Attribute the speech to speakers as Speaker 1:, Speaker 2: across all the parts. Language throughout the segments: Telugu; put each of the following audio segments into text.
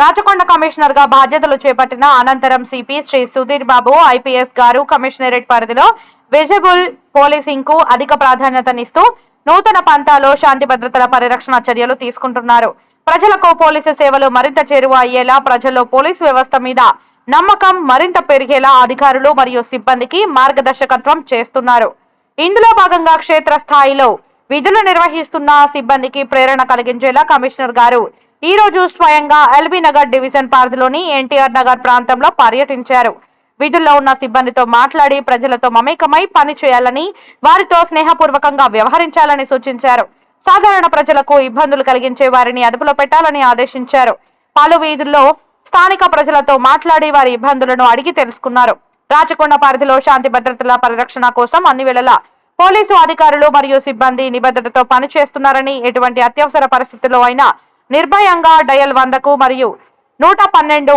Speaker 1: రాచకొండ కమిషనర్ గా బాధ్యతలు చేపట్టిన అనంతరం సిపి శ్రీ సుధీర్ బాబు ఐపీఎస్ గారు కమిషనరేట్ పరిధిలో విజిబుల్ పోలీసింగ్ కు అధిక ప్రాధాన్యతనిస్తూ నూతన పంతాలో శాంతి భద్రతల పరిరక్షణ చర్యలు తీసుకుంటున్నారు. ప్రజలకు పోలీసు సేవలు మరింత చేరువ అయ్యేలా, ప్రజల్లో పోలీసు వ్యవస్థ మీద నమ్మకం మరింత పెరిగేలా అధికారులు మరియు సిబ్బందికి మార్గదర్శకత్వం చేస్తున్నారు. ఇందులో భాగంగా క్షేత్రస్థాయిలో విధులు నిర్వహిస్తున్న సిబ్బందికి ప్రేరణ కలిగించేలా కమిషనర్ గారు ఈ రోజు స్వయంగా ఎల్బీ నగర్ డివిజన్ పరిధిలోని ఎన్టీఆర్ నగర్ ప్రాంతంలో పర్యటించారు. విధుల్లో ఉన్న సిబ్బందితో మాట్లాడి ప్రజలతో మమేకమై పని చేయాలని, వారితో స్నేహపూర్వకంగా వ్యవహరించాలని సూచించారు. సాధారణ ప్రజలకు ఇబ్బందులు కలిగించే వారిని అదుపులో పెట్టాలని ఆదేశించారు. పలు వీధుల్లో స్థానిక ప్రజలతో మాట్లాడి వారి ఇబ్బందులను అడిగి తెలుసుకున్నారు. రాచకొండ పరిధిలో శాంతి భద్రతల పరిరక్షణ కోసం అన్ని వేళలా పోలీసు అధికారులు మరియు సిబ్బంది నిబద్ధతతో పనిచేస్తున్నారని, ఎటువంటి అత్యవసర పరిస్థితుల్లో అయినా నిర్భయంగా డయల్ 100కు మరియు 112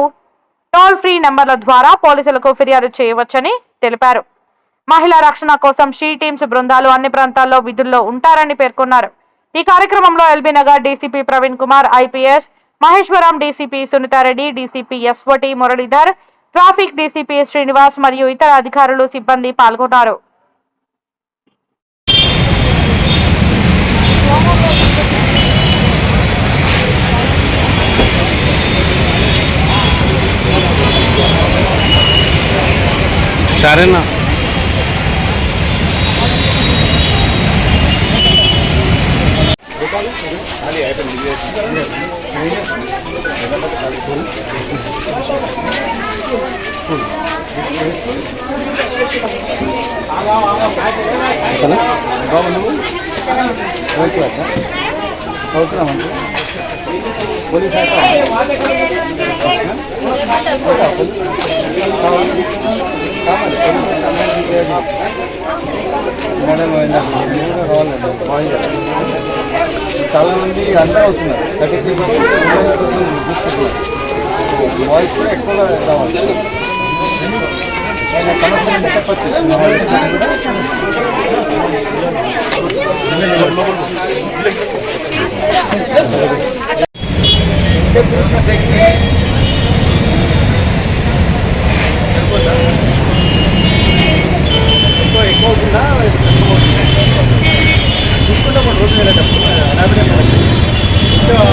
Speaker 1: టోల్ ఫ్రీ నెంబర్ల ద్వారా పోలీసులకు ఫిర్యాదు చేయవచ్చని తెలిపారు. మహిళా రక్షణ కోసం షీ టీమ్స్ బృందాలు అన్ని ప్రాంతాల్లో విధుల్లో ఉంటారని పేర్కొన్నారు. ఈ కార్యక్రమంలో LB Nagar DCP Praveen Kumar, IPS Maheshwaram DCP Sunitha Reddy, DCP SOT Muralidhar, traffic DCP Srinivas మరియు ఇతర అధికారులు సిబ్బంది పాల్గొన్నారు.
Speaker 2: चारेना చాలా మంది అంతా వస్తున్నారు. 33% వాయిస్ కూడా ఎక్కువగా కావాలి. సమస్య అంటే చెప్పచ్చు. ఎక్కువ అవుతుందా చూసుకుంటే మన రోజు వెళ్ళేటప్పుడు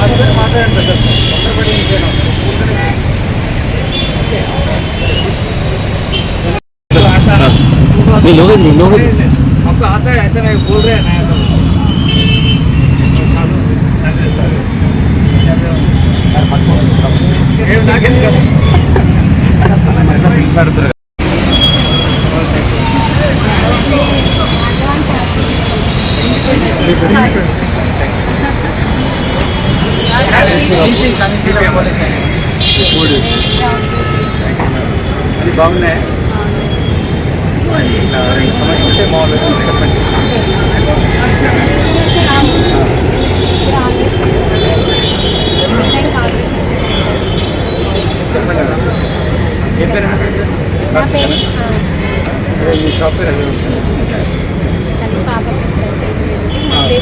Speaker 2: అదే మాట్లాడండి సార్. తొందరపడి आपको आता है ऐसा नहीं बोल रहे हैं అది బాగున్నాయి. సమస్య ఉంటే మామూలు చెప్పండి. చెప్పండి కదా. ఏ పేరు? మీ షాప్ పేరు అది